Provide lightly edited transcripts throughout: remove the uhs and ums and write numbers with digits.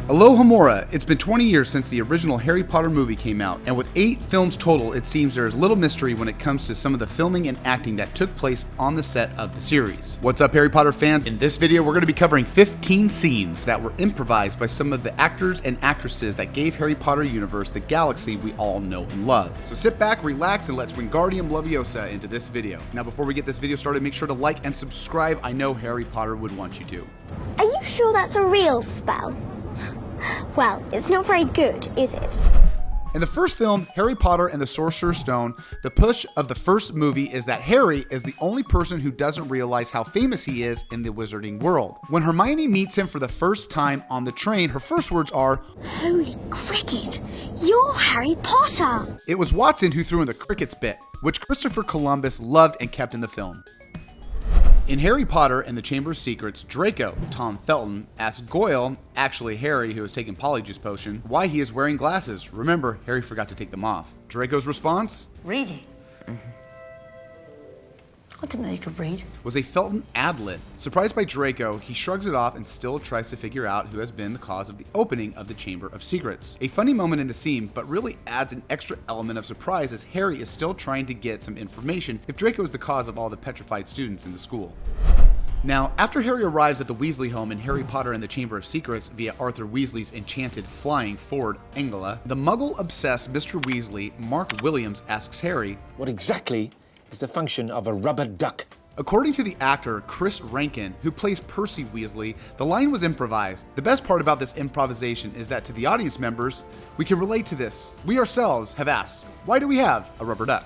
Alohomora, it's been 20 years since the original Harry Potter movie came out, and with 8 films total, it seems there is little mystery when it comes to some of the filming and acting that took place on the set of the series. What's up, Harry Potter fans? In this video, we're going to be covering 15 scenes that were improvised by some of the actors and actresses that gave Harry Potter universe the galaxy we all know and love. So sit back, relax, and let's Wingardium Leviosa into this video. Now, before we get this video started, make sure to like and subscribe. I know Harry Potter would want you to. Are you sure that's a real spell? Well, it's not very good, is it? In the first film, Harry Potter and the Sorcerer's Stone, the push of the first movie is that Harry is the only person who doesn't realize how famous he is in the wizarding world. When Hermione meets him for the first time on the train, her first words are, "Holy cricket, you're Harry Potter!" It was Watson who threw in the crickets bit, which Christopher Columbus loved and kept in the film. In Harry Potter and the Chamber of Secrets, Draco, Tom Felton, asks Goyle, actually Harry who is taking Polyjuice Potion, why he is wearing glasses. Remember, Harry forgot to take them off. Draco's response? Reading? I didn't know you could read. Was a Felton ad-lib. Surprised by Draco, he shrugs it off and still tries to figure out who has been the cause of the opening of the Chamber of Secrets. A funny moment in the scene, but really adds an extra element of surprise as Harry is still trying to get some information if Draco is the cause of all the petrified students in the school. Now, after Harry arrives at the Weasley home in Harry Potter and the Chamber of Secrets via Arthur Weasley's enchanted flying Ford Angela, the Muggle-obsessed Mr. Weasley, Mark Williams, asks Harry, "What exactly is the function of a rubber duck?" According to the actor Chris Rankin, who plays Percy Weasley, the line was improvised. The best part about this improvisation is that to the audience members, we can relate to this. We ourselves have asked, why do we have a rubber duck?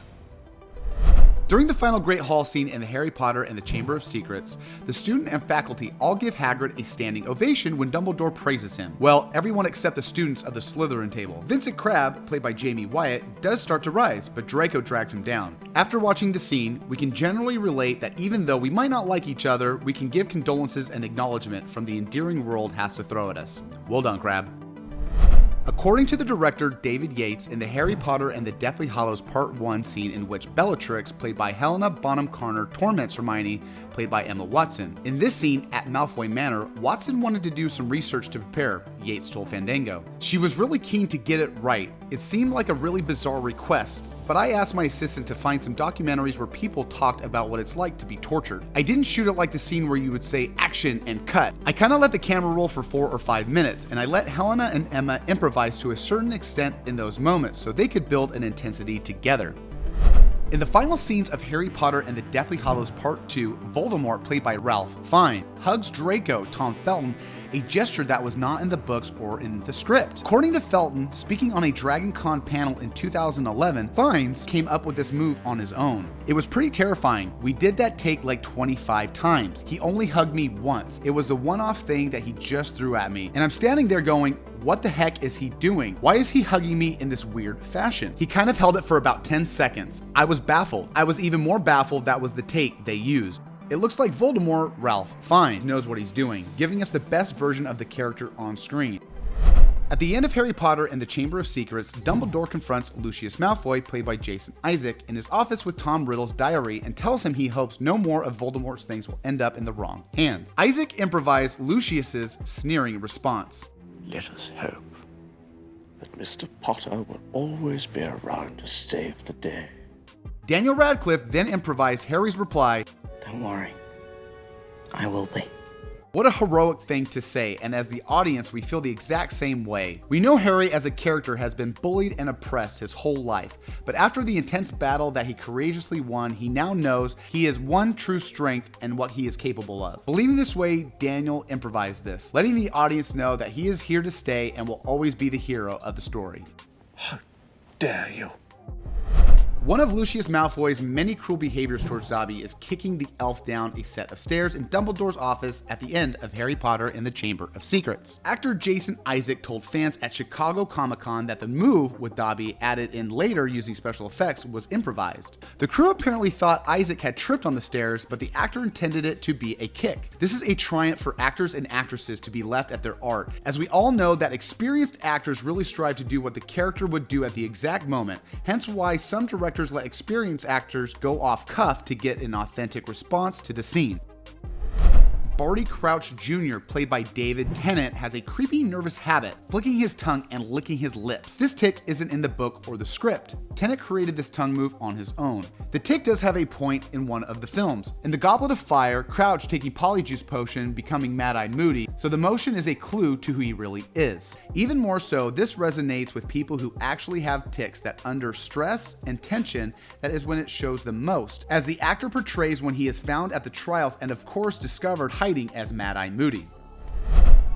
During the final Great Hall scene in the Harry Potter and the Chamber of Secrets, the student and faculty all give Hagrid a standing ovation when Dumbledore praises him. Well, everyone except the students of the Slytherin table. Vincent Crabbe, played by Jamie Wyatt, does start to rise, but Draco drags him down. After watching the scene, we can generally relate that even though we might not like each other, we can give condolences and acknowledgement from the endearing world has to throw at us. Well done, Crabbe. According to the director David Yates, in the Harry Potter and the Deathly Hallows Part 1 scene in which Bellatrix, played by Helena Bonham Carter, torments Hermione, played by Emma Watson. In this scene at Malfoy Manor, Watson wanted to do some research to prepare, Yates told Fandango. She was really keen to get it right. It seemed like a really bizarre request, but I asked my assistant to find some documentaries where people talked about what it's like to be tortured. I didn't shoot it like the scene where you would say action and cut. I kind of let the camera roll for 4 or 5 minutes, and I let Helena and Emma improvise to a certain extent in those moments so they could build an intensity together. In the final scenes of Harry Potter and the Deathly Hallows Part 2, Voldemort, played by Ralph Fiennes, hugs Draco, Tom Felton, a gesture that was not in the books or in the script. According to Felton, speaking on a Dragon Con panel in 2011, Fiennes came up with this move on his own. It was pretty terrifying. We did that take like 25 times. He only hugged me once. It was the one-off thing that he just threw at me. And I'm standing there going, what the heck is he doing? Why is he hugging me in this weird fashion? He kind of held it for about 10 seconds. I was baffled. I was even more baffled that was the take they used. It looks like Voldemort, Ralph Fiennes, knows what he's doing, giving us the best version of the character on screen. At the end of Harry Potter and the Chamber of Secrets, Dumbledore confronts Lucius Malfoy, played by Jason Isaac, in his office with Tom Riddle's diary and tells him he hopes no more of Voldemort's things will end up in the wrong hands. Isaac improvised Lucius's sneering response. "Let us hope that Mr. Potter will always be around to save the day." Daniel Radcliffe then improvised Harry's reply, Don't worry. I will be. What a heroic thing to say, and as the audience, we feel the exact same way. We know Harry as a character has been bullied and oppressed his whole life, but after the intense battle that he courageously won, he now knows he has one true strength and what he is capable of. Believing this way, Daniel improvised this, letting the audience know that he is here to stay and will always be the hero of the story. How dare you? One of Lucius Malfoy's many cruel behaviors towards Dobby is kicking the elf down a set of stairs in Dumbledore's office at the end of Harry Potter and the Chamber of Secrets. Actor Jason Isaac told fans at Chicago Comic-Con that the move, with Dobby added in later using special effects, was improvised. The crew apparently thought Isaac had tripped on the stairs, but the actor intended it to be a kick. This is a triumph for actors and actresses to be left at their art, as we all know that experienced actors really strive to do what the character would do at the exact moment, hence why some directors let experienced actors go off cuff to get an authentic response to the scene. Barty Crouch Jr., played by David Tennant, has a creepy, nervous habit, flicking his tongue and licking his lips. This tic isn't in the book or the script. Tennant created this tongue move on his own. The tic does have a point in one of the films. In The Goblet of Fire, Crouch taking Polyjuice Potion, becoming Mad-Eyed Moody, so the motion is a clue to who he really is. Even more so, this resonates with people who actually have tics that under stress and tension, that is when it shows the most, as the actor portrays when he is found at the trials and of course discovered hiding as Mad-Eye Moody.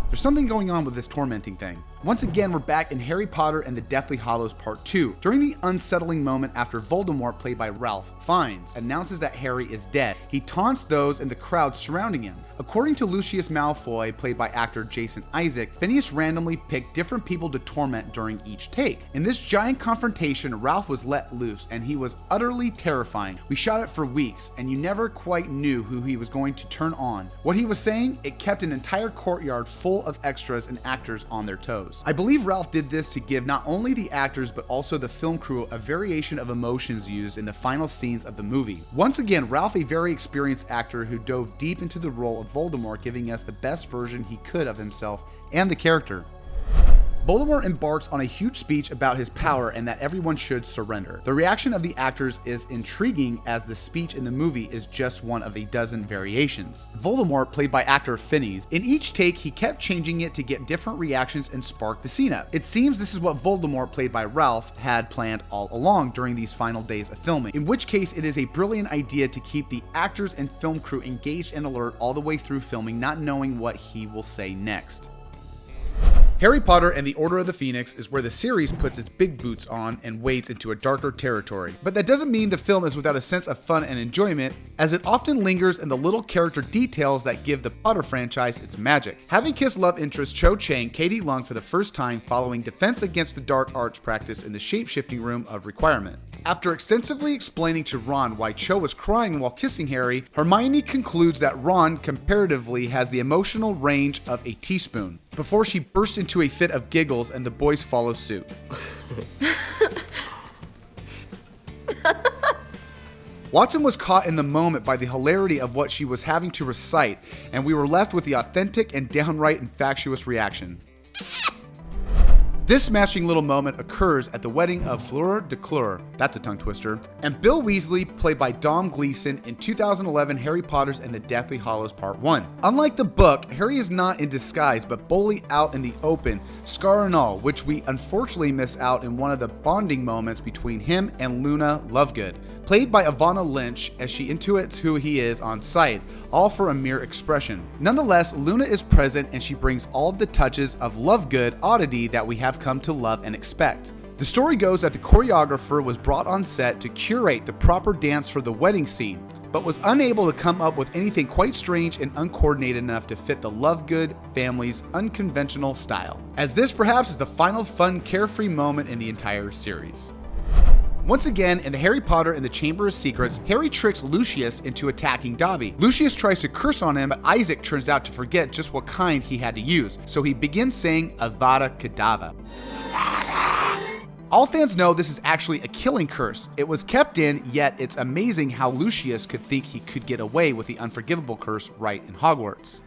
There's something going on with this tormenting thing. Once again, we're back in Harry Potter and the Deathly Hallows Part 2. During the unsettling moment after Voldemort, played by Ralph Fiennes, announces that Harry is dead, he taunts those in the crowd surrounding him. According to Lucius Malfoy, played by actor Jason Isaac, Phineas randomly picked different people to torment during each take. In this giant confrontation, Ralph was let loose, and he was utterly terrifying. We shot it for weeks, and you never quite knew who he was going to turn on. What he was saying, it kept an entire courtyard full of extras and actors on their toes. I believe Ralph did this to give not only the actors but also the film crew a variation of emotions used in the final scenes of the movie. Once again, Ralph, a very experienced actor who dove deep into the role of Voldemort, giving us the best version he could of himself and the character. Voldemort embarks on a huge speech about his power and that everyone should surrender. The reaction of the actors is intriguing, as the speech in the movie is just one of a dozen variations. Voldemort, played by actor Phineas, in each take he kept changing it to get different reactions and spark the scene up. It seems this is what Voldemort, played by Ralph, had planned all along during these final days of filming, in which case it is a brilliant idea to keep the actors and film crew engaged and alert all the way through filming, not knowing what he will say next. Harry Potter and the Order of the Phoenix is where the series puts its big boots on and wades into a darker territory. But that doesn't mean the film is without a sense of fun and enjoyment, as it often lingers in the little character details that give the Potter franchise its magic. Having kissed love interest Cho Chang, Katie Lung, for the first time following Defense Against the Dark Arts practice in the shape-shifting room of requirement. After extensively explaining to Ron why Cho was crying while kissing Harry, Hermione concludes that Ron comparatively has the emotional range of a teaspoon, before she bursts into a fit of giggles and the boys follow suit. Watson was caught in the moment by the hilarity of what she was having to recite, and we were left with the authentic and downright infectious reaction. This smashing little moment occurs at the wedding of Fleur de Coeur, that's a tongue twister, and Bill Weasley, played by Dom Gleeson, in 2011 Harry Potter's and the Deathly Hallows Part 1. Unlike the book, Harry is not in disguise but boldly out in the open, scar and all, which we unfortunately miss out in one of the bonding moments between him and Luna Lovegood, played by Ivana Lynch, as she intuits who he is on sight, all for a mere expression. Nonetheless, Luna is present and she brings all of the touches of Lovegood oddity that we have come to love and expect. The story goes that the choreographer was brought on set to curate the proper dance for the wedding scene, but was unable to come up with anything quite strange and uncoordinated enough to fit the Lovegood family's unconventional style, as this perhaps is the final fun, carefree moment in the entire series. Once again, in the Harry Potter and the Chamber of Secrets, Harry tricks Lucius into attacking Dobby. Lucius tries to curse on him, but Isaac turns out to forget just what kind he had to use, so he begins saying Avada Kedavra. All fans know this is actually a killing curse. It was kept in, yet it's amazing how Lucius could think he could get away with the unforgivable curse right in Hogwarts.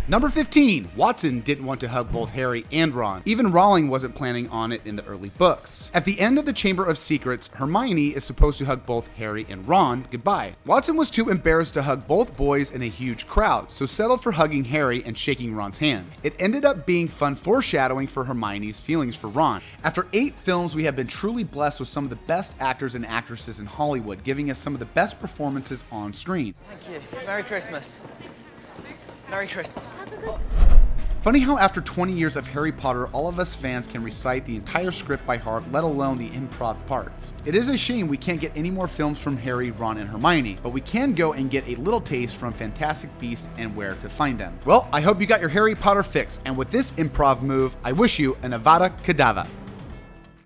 Number 15, Watson didn't want to hug both Harry and Ron. Even Rowling wasn't planning on it in the early books. At the end of the Chamber of Secrets, Hermione is supposed to hug both Harry and Ron goodbye. Watson was too embarrassed to hug both boys in a huge crowd, so settled for hugging Harry and shaking Ron's hand. It ended up being fun foreshadowing for Hermione's feelings for Ron. After 8 films, we have been truly blessed with some of the best actors and actresses in Hollywood, giving us some of the best performances on screen. Thank you. Merry Christmas. Merry Christmas. Funny how after 20 years of Harry Potter, all of us fans can recite the entire script by heart, let alone the improv parts. It is a shame we can't get any more films from Harry, Ron, and Hermione, but we can go and get a little taste from Fantastic Beasts and Where to Find Them. Well, I hope you got your Harry Potter fix, and with this improv move, I wish you an Avada Kedavra.